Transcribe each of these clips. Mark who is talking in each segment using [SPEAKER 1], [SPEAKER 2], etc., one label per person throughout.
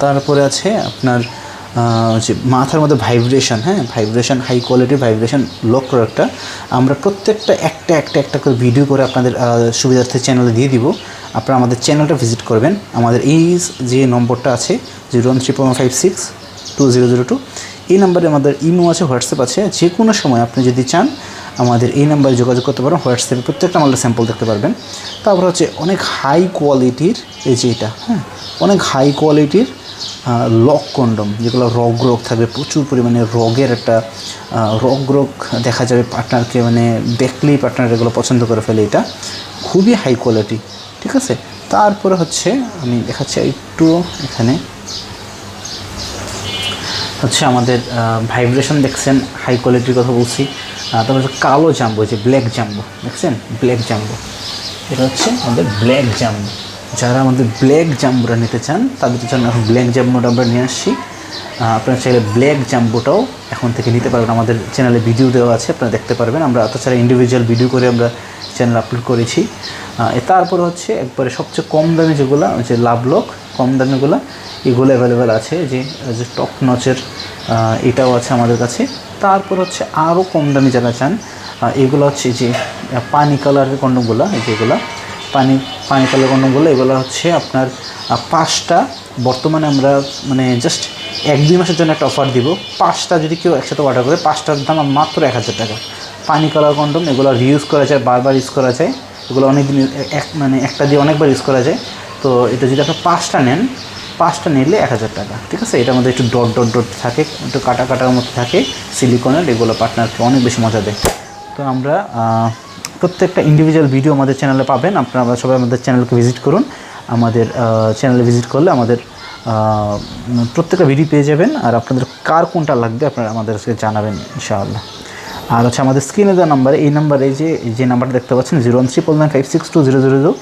[SPEAKER 1] তারপরে আছে আপনার যে মাথার মধ্যে ভাইব্রেশন, হ্যাঁ, vibration, high quality vibration lock করে একটা আমরা প্রত্যেকটা একটা করে ভিডিও করে আপনাদের সুবিধার্থে চ্যানেলে দিয়ে দিব। আপনারা আমাদের চ্যানেলটা ভিজিট করবেন। আমাদের এই যে নম্বরটা আছে 0134562002, এই নাম্বারে আমাদের ইমো আছে, হোয়াটসঅ্যাপ আছে। যে কোনো সময় আপনি যদি চান আমাদের এই নাম্বারে যোগাযোগ করতে পারেন। হোয়াটসঅ্যাপে প্রত্যেকটা মালের স্যাম্পল দেখতে পারবেন। তারপর হচ্ছে অনেক হাই কোয়ালিটির এই যে এটা, হ্যাঁ, অনেক হাই কোয়ালিটির লক কন্ডম, যেগুলো রোগ থাকবে, প্রচুর পরিমাণে রোগের একটা রোগ দেখা যাবে পার্টনারকে, মানে দেখলেই পার্টনার এগুলো পছন্দ করে ফেলে। এটা খুবই হাই কোয়ালিটি, ঠিক আছে। তারপরে হচ্ছে আমি দেখাচ্ছি একটু, এখানে হচ্ছে আমাদের ভাইব্রেশন দেখছেন, হাই কোয়ালিটির কথা বলছি। তারপর হচ্ছে কালো জাম্বো, যে ব্ল্যাক জাম্বো দেখছেন, ব্ল্যাক জাম্বো, এটা হচ্ছে আমাদের ব্ল্যাক জাম্বো। যারা আমাদের ব্ল্যাক জাম্বোটা নিতে চান তাদের জন্য এখন ব্ল্যাক জাম্বোটা আমরা নিয়ে আসছি। আপনারা চাইলে ব্ল্যাক জাম্বোটাও এখন থেকে নিতে পারবেন। আমাদের চ্যানেলে ভিডিও দেওয়া আছে, আপনারা দেখতে পারবেন। আমরা তাছাড়া ইন্ডিভিজুয়াল ভিডিও করে আমরা চ্যানেল আপলোড করেছি। তারপর হচ্ছে একবারে সবচেয়ে কম দামি যেগুলো, যে লাভলক কম দামিগুলো, এগুলো অ্যাভেলেবেল আছে। যে টপ নচের এটাও আছে আমাদের কাছে। তারপর হচ্ছে আরও কম দামি যারা চান, এগুলো হচ্ছে যে পানি কালারের কন্ডমগুলো, যেগুলো পানি কালার কন্ডমগুলো, এগুলো হচ্ছে আপনার 5টা বর্তমানে আমরা মানে জাস্ট 1-2 মাসের জন্য একটা অফার দিব। 5টা যদি কেউ একসাথে অর্ডার করে, 5টার দাম মাত্র 1000 টাকা। পানি কালার কন্ডম, এগুলো রিউজ করা যায়, বারবার ইউজ করা যায়। এগুলো অনেক দিন মানে একটা দিয়ে অনেকবার ইউজ করা যায়। তো এটা যদি আপনি 5টা নেন, 5টা নিলে 1000 টাকা, ঠিক আছে। এটার মধ্যে একটু ডট থাকে, একটু কাটার মতো থাকে, সিলিকনের। এগুলো পার্টনারকে অনেক বেশি মজা দেয়। তো আমরা প্রত্যেকটা ইন্ডিভিজুয়াল ভিডিও আমাদের চ্যানেলে পাবেন। আপনারা সবাই আমাদের চ্যানেলকে ভিজিট করুন। আমাদের চ্যানেলে ভিজিট করলে আমাদের প্রত্যেকটা ভিডিও পেয়ে যাবেন। আর আপনাদের কার কোনটা লাগবে আপনারা আমাদেরকে জানাবেন ইনশাআল্লাহ। আর হচ্ছে আমাদের স্ক্রিনে দেওয়া নাম্বারে, এই নাম্বারে যে নাম্বারটা দেখতে পাচ্ছেন 0139562002,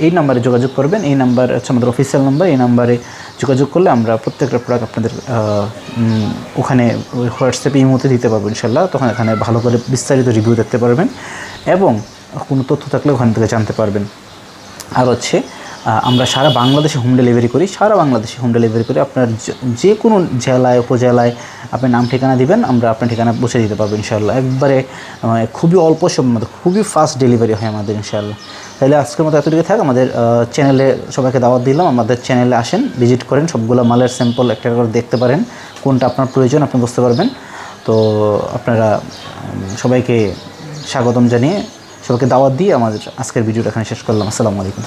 [SPEAKER 1] এই নাম্বারে যোগাযোগ করবেন। এই নাম্বার হচ্ছে আমাদের অফিসিয়াল নাম্বার। এই নাম্বারে যোগাযোগ করলে আমরা প্রত্যেকটা প্রোডাক্ট আপনাদের ওখানে হোয়াটসঅ্যাপে এই মুহূর্তে দিতে পারবো ইনশাআল্লাহ। তখন এখানে ভালো করে বিস্তারিত রিভিউ দেখতে পারবেন এবং কোনো তথ্য থাকলে ওখান থেকে জানতে পারবেন। আর হচ্ছে আমরা সারা বাংলাদেশে হোম ডেলিভারি করি। সারা বাংলাদেশে হোম ডেলিভারি করি। আপনার যে কোনো জেলায় উপজেলায় আপনি নাম ঠিকানা দিবেন, আমরা আপনার ঠিকানা পৌঁছে দিতে পারবো ইনশাআল্লাহ। একবারে খুবই অল্প সময়ের মধ্যে খুবই ফাস্ট ডেলিভারি হয় আমাদের ইনশাআল্লাহ। তাহলে আজকের মতো এতটুকু থাক। আমাদের চ্যানেলে সবাইকে দাওয়াত দিলাম, আমাদের চ্যানেলে আসেন, ভিজিট করেন, সবগুলো মালের স্যাম্পল একটা করে দেখতে পারেন, কোনটা আপনার প্রয়োজন আপনি বুঝতে পারবেন। তো আপনারা সবাইকে স্বাগতম জানিয়ে, সবাইকে দাওয়াত দিয়ে আমাদের আজকের ভিডিওটা এখানে শেষ করলাম। আসসালামু আলাইকুম।